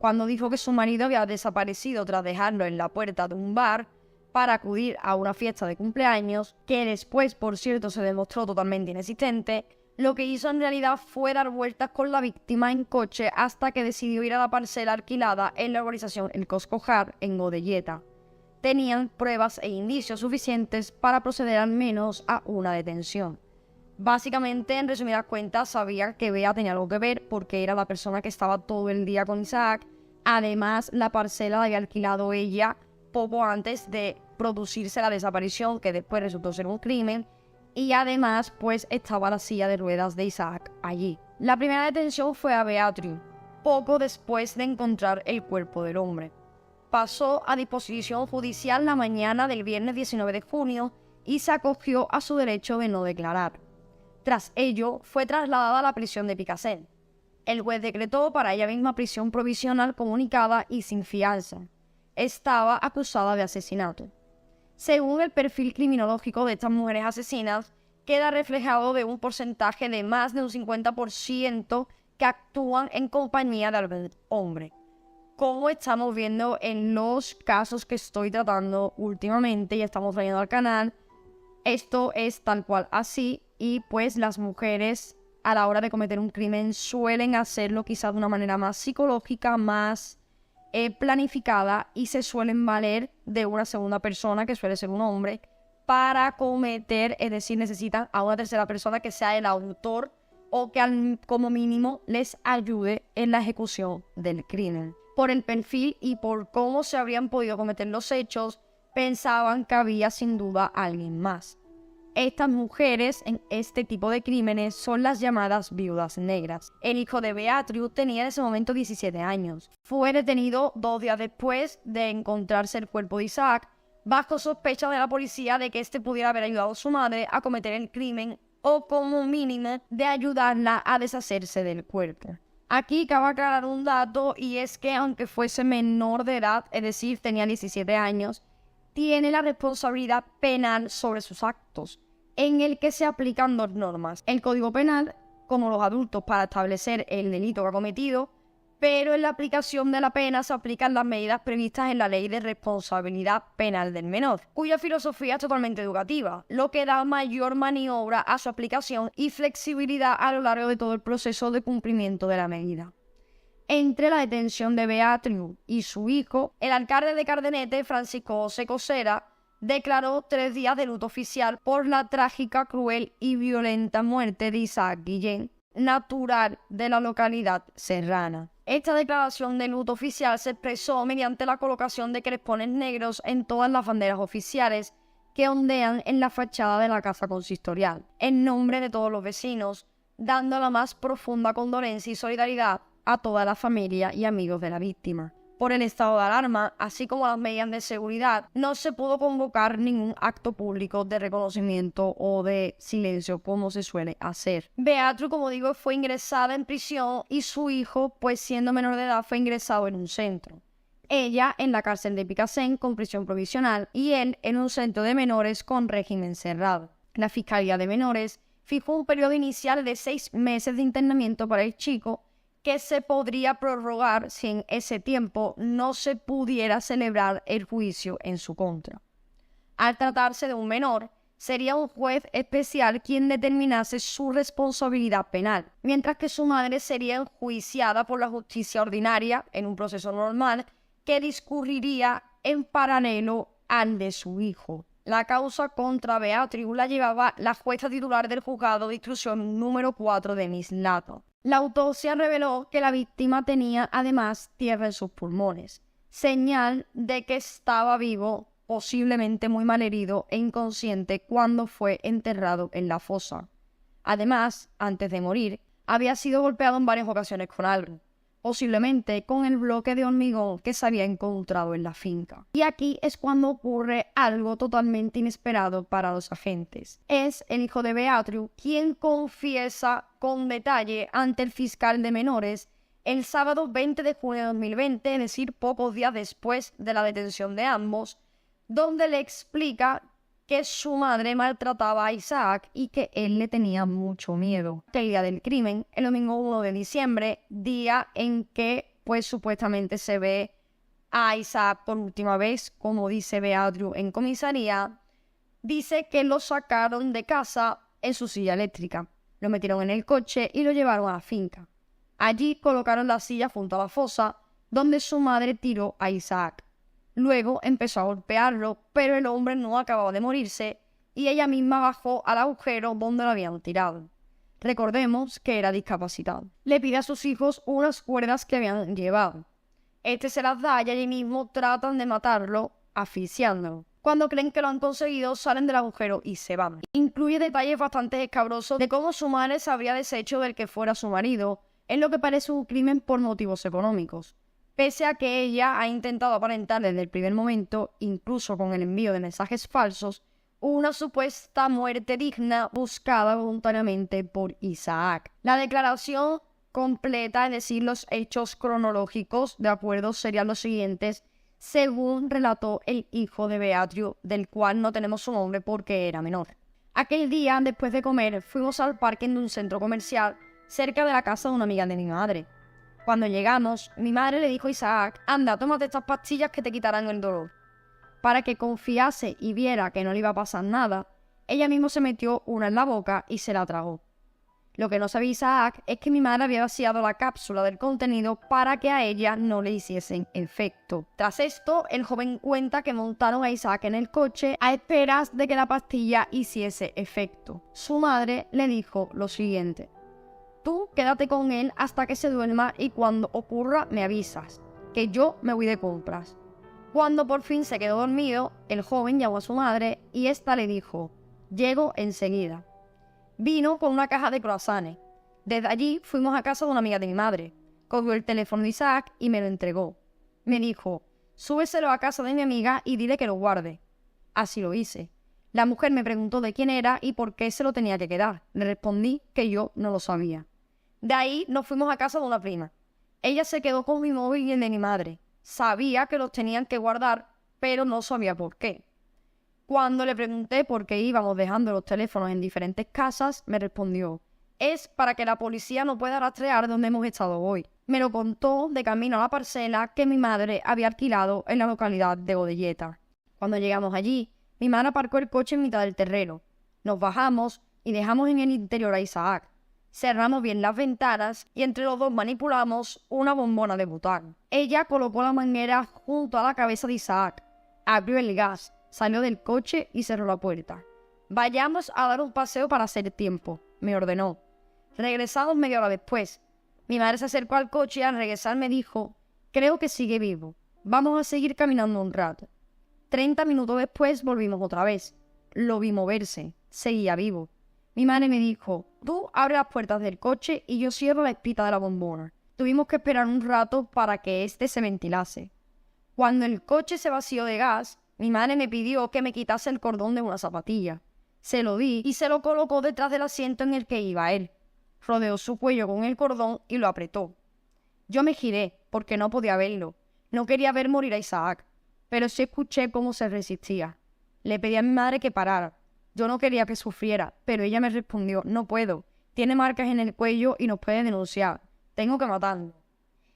A: Cuando dijo que su marido había desaparecido tras dejarlo en la puerta de un bar para acudir a una fiesta de cumpleaños, que después, por cierto, se demostró totalmente inexistente, lo que hizo en realidad fue dar vueltas con la víctima en coche hasta que decidió ir a la parcela alquilada en la urbanización El Coscojar, en Godelleta. Tenían pruebas e indicios suficientes para proceder al menos a una detención. Básicamente, en resumidas cuentas, sabía que Bea tenía algo que ver porque era la persona que estaba todo el día con Isaac. Además, la parcela la había alquilado ella poco antes de producirse la desaparición, que después resultó ser un crimen. Y además, pues estaba la silla de ruedas de Isaac allí. La primera detención fue a Beatriu, poco después de encontrar el cuerpo del hombre. Pasó a disposición judicial la mañana del viernes 19 de junio y se acogió a su derecho de no declarar. Tras ello, fue trasladada a la prisión de Picassent. El juez decretó para ella misma prisión provisional comunicada y sin fianza. Estaba acusada de asesinato. Según el perfil criminológico de estas mujeres asesinas, queda reflejado de un porcentaje de más de un 50% que actúan en compañía de algún hombre. Como estamos viendo en los casos que estoy tratando últimamente y estamos trayendo al canal, esto es tal cual así y pues las mujeres a la hora de cometer un crimen suelen hacerlo quizás de una manera más psicológica, más planificada y se suelen valer de una segunda persona que suele ser un hombre para cometer, es decir, necesitan a una tercera persona que sea el autor o que como mínimo les ayude en la ejecución del crimen. Por el perfil y por cómo se habrían podido cometer los hechos, pensaban que había sin duda alguien más. Estas mujeres en este tipo de crímenes son las llamadas viudas negras. El hijo de Beatriu tenía en ese momento 17 años. Fue detenido 2 días después de encontrarse el cuerpo de Isaac, bajo sospecha de la policía de que éste pudiera haber ayudado a su madre a cometer el crimen o como mínimo de ayudarla a deshacerse del cuerpo. Aquí cabe aclarar un dato y es que aunque fuese menor de edad, es decir, tenía 17 años, tiene la responsabilidad penal sobre sus actos, en el que se aplican 2 normas. El Código Penal, como los adultos, para establecer el delito que ha cometido, pero en la aplicación de la pena se aplican las medidas previstas en la Ley de Responsabilidad Penal del Menor, cuya filosofía es totalmente educativa, lo que da mayor maniobra a su aplicación y flexibilidad a lo largo de todo el proceso de cumplimiento de la medida. Entre la detención de Beatriu y su hijo, el alcalde de Cardenete, Francisco José Cosera, declaró 3 días de luto oficial por la trágica, cruel y violenta muerte de Isaac Guillén, natural de la localidad serrana. Esta declaración de luto oficial se expresó mediante la colocación de crespones negros en todas las banderas oficiales que ondean en la fachada de la casa consistorial, en nombre de todos los vecinos, dando la más profunda condolencia y solidaridad a toda la familia y amigos de la víctima. Por el estado de alarma, así como las medidas de seguridad, no se pudo convocar ningún acto público de reconocimiento o de silencio como se suele hacer. Beatriu, como digo, fue ingresada en prisión y su hijo, pues siendo menor de edad, fue ingresado en un centro. Ella en la cárcel de Picassent con prisión provisional y él en un centro de menores con régimen cerrado. La Fiscalía de Menores fijó un periodo inicial de 6 meses de internamiento para el chico, que se podría prorrogar si en ese tiempo no se pudiera celebrar el juicio en su contra. Al tratarse de un menor, sería un juez especial quien determinase su responsabilidad penal, mientras que su madre sería enjuiciada por la justicia ordinaria en un proceso normal que discurriría en paralelo al de su hijo. La causa contra Beatriu la llevaba la jueza titular del juzgado de instrucción número 4 de Mislata. La autopsia reveló que la víctima tenía además tierra en sus pulmones, señal de que estaba vivo, posiblemente muy malherido e inconsciente cuando fue enterrado en la fosa. Además, antes de morir, había sido golpeado en varias ocasiones con algo, posiblemente con el bloque de hormigón que se había encontrado en la finca. Y aquí es cuando ocurre algo totalmente inesperado para los agentes. Es el hijo de Beatriu quien confiesa con detalle ante el fiscal de menores el sábado 20 de junio de 2020, es decir, pocos días después de la detención de ambos, donde le explica que su madre maltrataba a Isaac y que él le tenía mucho miedo. El día del crimen, el domingo 1 de diciembre, día en que pues supuestamente se ve a Isaac por última vez, como dice Beatriu en comisaría, dice que lo sacaron de casa en su silla eléctrica, lo metieron en el coche y lo llevaron a la finca. Allí colocaron la silla junto a la fosa, donde su madre tiró a Isaac. Luego empezó a golpearlo, pero el hombre no acababa de morirse y ella misma bajó al agujero donde lo habían tirado. Recordemos que era discapacitado. Le pide a sus hijos unas cuerdas que habían llevado. Este se las da y allí mismo tratan de matarlo, asfixiándolo. Cuando creen que lo han conseguido, salen del agujero y se van. Incluye detalles bastante escabrosos de cómo su madre se habría deshecho del que fuera su marido, en lo que parece un crimen por motivos económicos. Pese a que ella ha intentado aparentar desde el primer momento, incluso con el envío de mensajes falsos, una supuesta muerte digna buscada voluntariamente por Isaac. La declaración completa, es decir, los hechos cronológicos de acuerdo serían los siguientes, según relató el hijo de Beatriu, del cual no tenemos su nombre porque era menor. Aquel día, después de comer, fuimos al parking de un centro comercial cerca de la casa de una amiga de mi madre. Cuando llegamos, mi madre le dijo a Isaac, anda, tómate estas pastillas que te quitarán el dolor. Para que confiase y viera que no le iba a pasar nada, ella misma se metió una en la boca y se la tragó. Lo que no sabía Isaac es que mi madre había vaciado la cápsula del contenido para que a ella no le hiciesen efecto. Tras esto, el joven cuenta que montaron a Isaac en el coche a esperas de que la pastilla hiciese efecto. Su madre le dijo lo siguiente: tú quédate con él hasta que se duerma y cuando ocurra me avisas, que yo me voy de compras. Cuando por fin se quedó dormido, el joven llamó a su madre y ésta le dijo, llego enseguida. Vino con una caja de croissants. Desde allí fuimos a casa de una amiga de mi madre. Cogió el teléfono de Isaac y me lo entregó. Me dijo, súbeselo a casa de mi amiga y dile que lo guarde. Así lo hice. La mujer me preguntó de quién era y por qué se lo tenía que quedar. Le respondí que yo no lo sabía. De ahí nos fuimos a casa de una prima. Ella se quedó con mi móvil y el de mi madre. Sabía que los tenían que guardar, pero no sabía por qué. Cuando le pregunté por qué íbamos dejando los teléfonos en diferentes casas, me respondió, es para que la policía no pueda rastrear dónde hemos estado hoy. Me lo contó de camino a la parcela que mi madre había alquilado en la localidad de Godelleta. Cuando llegamos allí, mi madre aparcó el coche en mitad del terreno. Nos bajamos y dejamos en el interior a Isaac. Cerramos bien las ventanas y entre los dos manipulamos una bombona de butano. Ella colocó la manguera junto a la cabeza de Isaac, abrió el gas, salió del coche y cerró la puerta. Vayamos a dar un paseo para hacer tiempo, me ordenó. Regresamos media hora después. Mi madre se acercó al coche y al regresar me dijo, creo que sigue vivo, vamos a seguir caminando un rato. 30 minutos después volvimos otra vez. Lo vi moverse, seguía vivo. Mi madre me dijo, tú abre las puertas del coche y yo cierro la espita de la bombona. Tuvimos que esperar un rato para que éste se ventilase. Cuando el coche se vació de gas, mi madre me pidió que me quitase el cordón de una zapatilla. Se lo di y se lo colocó detrás del asiento en el que iba él. Rodeó su cuello con el cordón y lo apretó. Yo me giré porque no podía verlo. No quería ver morir a Isaac, pero sí escuché cómo se resistía. Le pedí a mi madre que parara. Yo no quería que sufriera, pero ella me respondió, no puedo. Tiene marcas en el cuello y nos puede denunciar. Tengo que matarlo.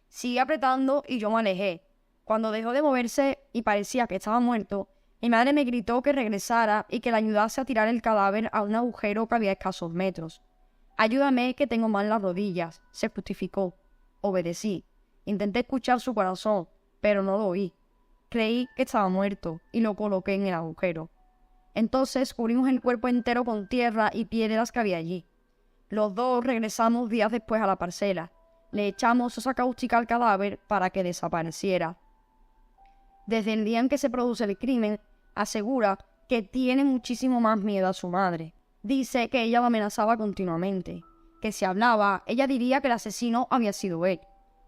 A: Sigue apretando y yo me alejé. Cuando dejó de moverse y parecía que estaba muerto, mi madre me gritó que regresara y que le ayudase a tirar el cadáver a un agujero que había a escasos metros. Ayúdame que tengo mal las rodillas, se justificó. Obedecí. Intenté escuchar su corazón, pero no lo oí. Creí que estaba muerto y lo coloqué en el agujero. Entonces cubrimos el cuerpo entero con tierra y piedras que había allí. Los dos regresamos días después a la parcela. Le echamos sosa cáustica al cadáver para que desapareciera. Desde el día en que se produce el crimen, asegura que tiene muchísimo más miedo a su madre. Dice que ella lo amenazaba continuamente, que si hablaba, ella diría que el asesino había sido él.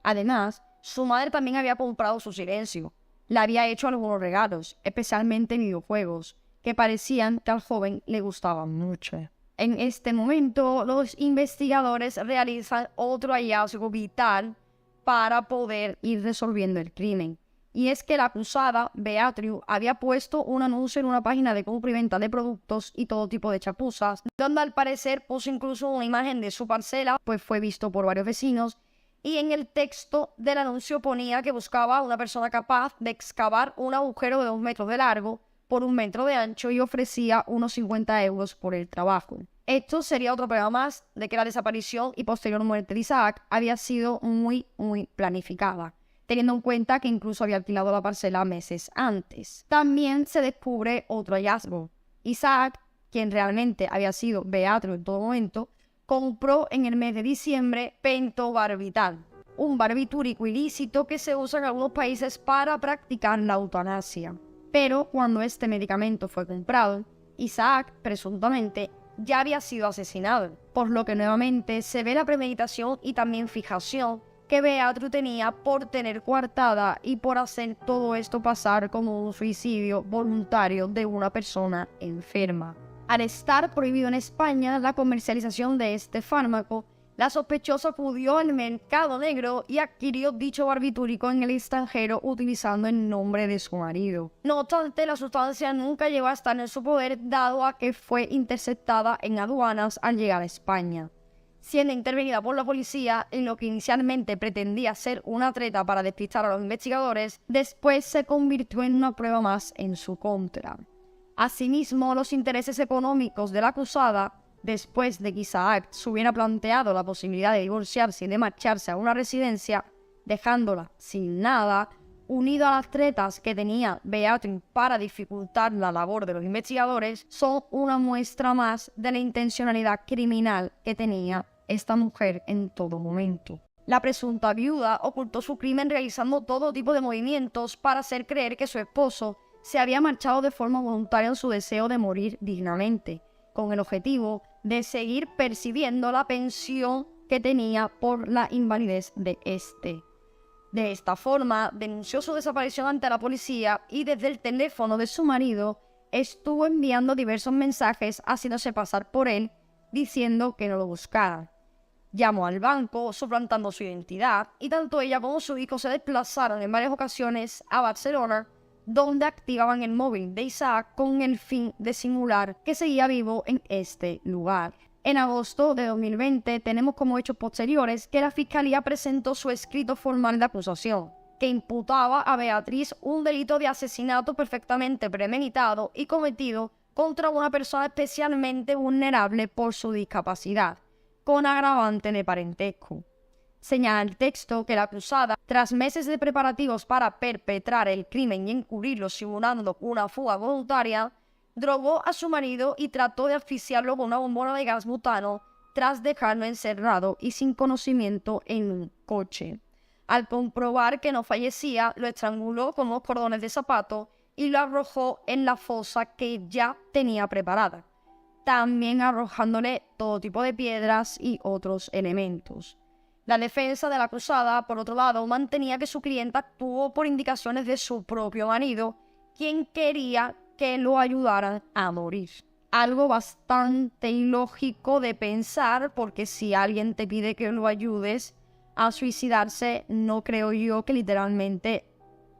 A: Además, su madre también había comprado su silencio. Le había hecho algunos regalos, especialmente videojuegos, que parecían que al joven le gustaban mucho. En este momento, los investigadores realizan otro hallazgo vital para poder ir resolviendo el crimen. Y es que la acusada, Beatriz, había puesto un anuncio en una página de compra y venta de productos y todo tipo de chapuzas, donde al parecer puso incluso una imagen de su parcela, pues fue visto por varios vecinos, y en el texto del anuncio ponía que buscaba a una persona capaz de excavar un agujero de 2 metros de largo por 1 metro de ancho y ofrecía unos 50 euros por el trabajo. Esto sería otra prueba más de que la desaparición y posterior muerte de Isaac había sido muy planificada, teniendo en cuenta que incluso había alquilado la parcela meses antes. También se descubre otro hallazgo. Isaac, quien realmente había sido Beatriz en todo momento, compró en el mes de diciembre pentobarbital, un barbitúrico ilícito que se usa en algunos países para practicar la eutanasia. Pero cuando este medicamento fue comprado, Isaac, presuntamente, ya había sido asesinado, por lo que nuevamente se ve la premeditación y también fijación que Beatriz tenía por tener coartada y por hacer todo esto pasar como un suicidio voluntario de una persona enferma. Al estar prohibido en España la comercialización de este fármaco, la sospechosa acudió al mercado negro y adquirió dicho barbitúrico en el extranjero utilizando el nombre de su marido. No obstante, la sustancia nunca llegó a estar en su poder, dado a que fue interceptada en aduanas al llegar a España. Siendo intervenida por la policía en lo que inicialmente pretendía ser una treta para despistar a los investigadores, después se convirtió en una prueba más en su contra. Asimismo, los intereses económicos de la acusada, después de que Isaac se hubiera planteado la posibilidad de divorciarse y de marcharse a una residencia, dejándola sin nada, unido a las tretas que tenía Beatriz para dificultar la labor de los investigadores, son una muestra más de la intencionalidad criminal que tenía esta mujer en todo momento. La presunta viuda ocultó su crimen realizando todo tipo de movimientos para hacer creer que su esposo se había marchado de forma voluntaria en su deseo de morir dignamente, con el objetivo de seguir percibiendo la pensión que tenía por la invalidez de este. De esta forma, denunció su desaparición ante la policía y desde el teléfono de su marido estuvo enviando diversos mensajes haciéndose pasar por él, diciendo que no lo buscaran. Llamó al banco suplantando su identidad y tanto ella como su hijo se desplazaron en varias ocasiones a Barcelona, donde activaban el móvil de Isaac con el fin de simular que seguía vivo en este lugar. En agosto de 2020 tenemos como hechos posteriores que la Fiscalía presentó su escrito formal de acusación, que imputaba a Beatriz un delito de asesinato perfectamente premeditado y cometido contra una persona especialmente vulnerable por su discapacidad, con agravante de parentesco. Señala el texto que la acusada, tras meses de preparativos para perpetrar el crimen y encubrirlo simulando una fuga voluntaria, drogó a su marido y trató de asfixiarlo con una bombona de gas butano tras dejarlo encerrado y sin conocimiento en un coche. Al comprobar que no fallecía, lo estranguló con unos cordones de zapato y lo arrojó en la fosa que ya tenía preparada, también arrojándole todo tipo de piedras y otros elementos. La defensa de la acusada, por otro lado, mantenía que su clienta actuó por indicaciones de su propio marido, quien quería que lo ayudaran a morir. Algo bastante ilógico de pensar, porque si alguien te pide que lo ayudes a suicidarse, no creo yo que literalmente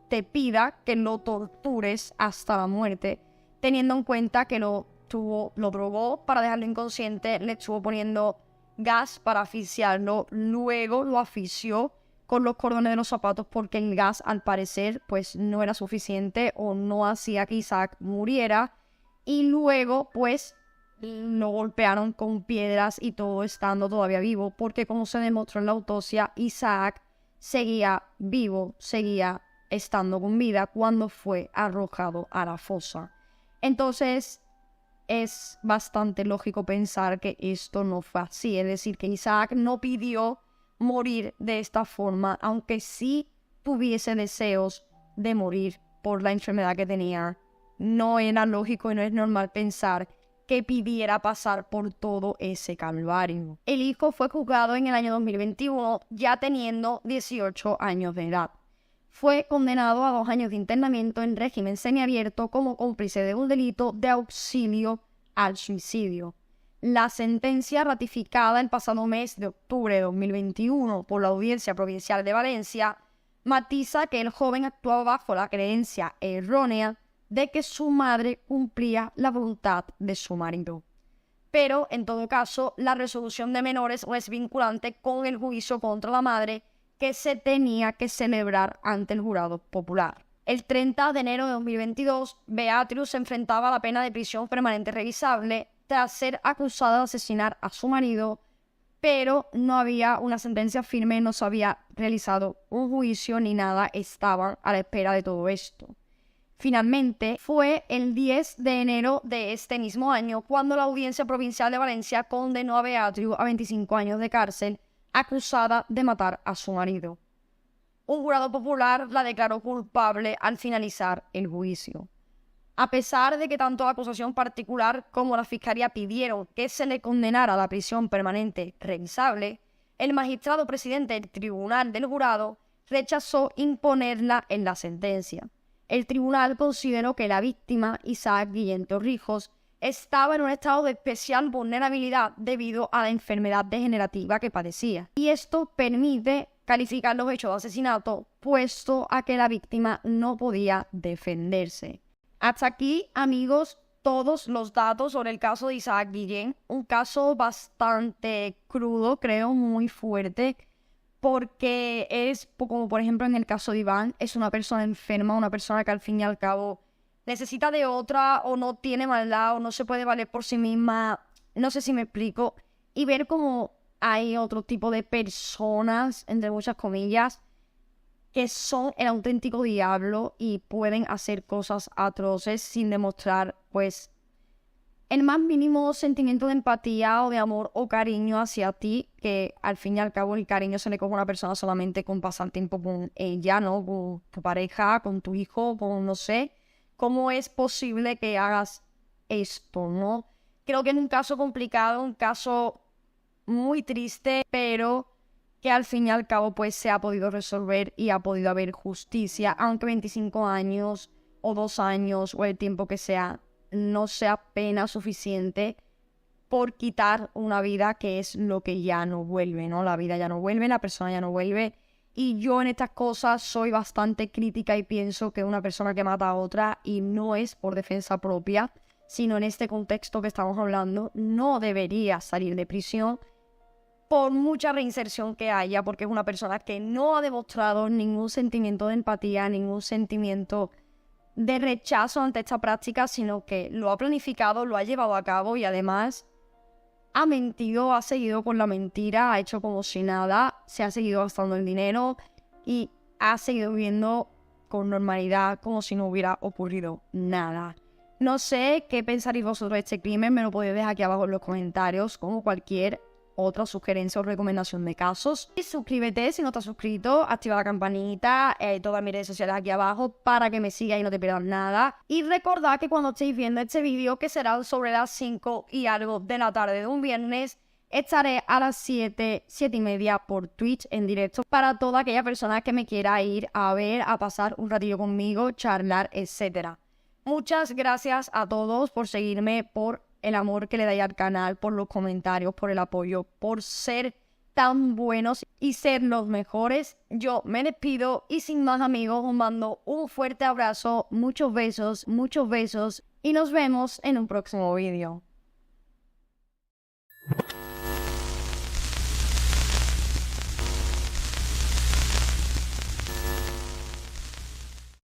A: te pida que lo tortures hasta la muerte, teniendo en cuenta que lo drogó para dejarlo inconsciente, le estuvo poniendo gas para asfixiarlo, luego lo asfixió con los cordones de los zapatos porque el gas al parecer pues no era suficiente o no hacía que Isaac muriera, y luego pues lo golpearon con piedras y todo estando todavía vivo, porque como se demostró en la autopsia, Isaac seguía vivo, seguía estando con vida cuando fue arrojado a la fosa. Entonces es bastante lógico pensar que esto no fue así, es decir, que Isaac no pidió morir de esta forma, aunque sí tuviese deseos de morir por la enfermedad que tenía. No era lógico y no es normal pensar que pidiera pasar por todo ese calvario. El hijo fue juzgado en el año 2021, ya teniendo 18 años de edad. Fue condenado a 2 años de internamiento en régimen semiabierto como cómplice de un delito de auxilio al suicidio. La sentencia, ratificada el pasado mes de octubre de 2021 por la Audiencia Provincial de Valencia, matiza que el joven actuaba bajo la creencia errónea de que su madre cumplía la voluntad de su marido. Pero, en todo caso, la resolución de menores no es vinculante con el juicio contra la madre que se tenía que celebrar ante el jurado popular. El 30 de enero de 2022, Beatriz se enfrentaba a la pena de prisión permanente revisable tras ser acusada de asesinar a su marido, pero no había una sentencia firme, no se había realizado un juicio ni nada, estaban a la espera de todo esto. Finalmente, fue el 10 de enero de este mismo año cuando la Audiencia Provincial de Valencia condenó a Beatriz a 25 años de cárcel, acusada de matar a su marido. Un jurado popular la declaró culpable al finalizar el juicio. A pesar de que tanto la acusación particular como la Fiscalía pidieron que se le condenara a la prisión permanente revisable, el magistrado presidente del Tribunal del Jurado rechazó imponerla en la sentencia. El tribunal consideró que la víctima, Isaac Guillén Torrijos, estaba en un estado de especial vulnerabilidad debido a la enfermedad degenerativa que padecía. Y esto permite calificar los hechos de asesinato, puesto a que la víctima no podía defenderse. Hasta aquí, amigos, todos los datos sobre el caso de Isaac Guillén. Un caso bastante crudo, creo, muy fuerte, porque es, como por ejemplo en el caso de Iván, es una persona enferma, una persona que al fin y al cabo necesita de otra o no tiene maldad o no se puede valer por sí misma, no sé si me explico, y ver cómo hay otro tipo de personas, entre muchas comillas, que son el auténtico diablo y pueden hacer cosas atroces sin demostrar, pues, el más mínimo sentimiento de empatía o de amor o cariño hacia ti, que al fin y al cabo el cariño se le coge a una persona solamente con pasar tiempo con ella, ¿no? Con tu pareja, con tu hijo, con no sé. ¿Cómo es posible que hagas esto, no? Creo que es un caso complicado, un caso muy triste, pero que al fin y al cabo pues se ha podido resolver y ha podido haber justicia, aunque 25 años o 2 años o el tiempo que sea no sea pena suficiente por quitar una vida, que es lo que ya no vuelve, ¿no? La vida ya no vuelve, la persona ya no vuelve. Y yo en estas cosas soy bastante crítica y pienso que una persona que mata a otra, y no es por defensa propia, sino en este contexto que estamos hablando, no debería salir de prisión por mucha reinserción que haya, porque es una persona que no ha demostrado ningún sentimiento de empatía, ningún sentimiento de rechazo ante esta práctica, sino que lo ha planificado, lo ha llevado a cabo y además ha mentido, ha seguido con la mentira, ha hecho como si nada, se ha seguido gastando el dinero y ha seguido viviendo con normalidad como si no hubiera ocurrido nada. No sé qué pensaréis vosotros de este crimen, me lo podéis dejar aquí abajo en los comentarios, como cualquier otra sugerencia o recomendación de casos. Y suscríbete si no estás suscrito, activa la campanita, todas mis redes sociales aquí abajo para que me sigas y no te pierdas nada. Y recordad que cuando estéis viendo este vídeo, que será sobre las 5 y algo de la tarde de un viernes, estaré a las 7:30 por Twitch en directo para toda aquella persona que me quiera ir a ver, a pasar un ratillo conmigo, charlar, etc. Muchas gracias a todos por seguirme, por el amor que le dais al canal, por los comentarios, por el apoyo, por ser tan buenos y ser los mejores. Yo me despido y sin más, amigos, os mando un fuerte abrazo, muchos besos y nos vemos en un próximo vídeo.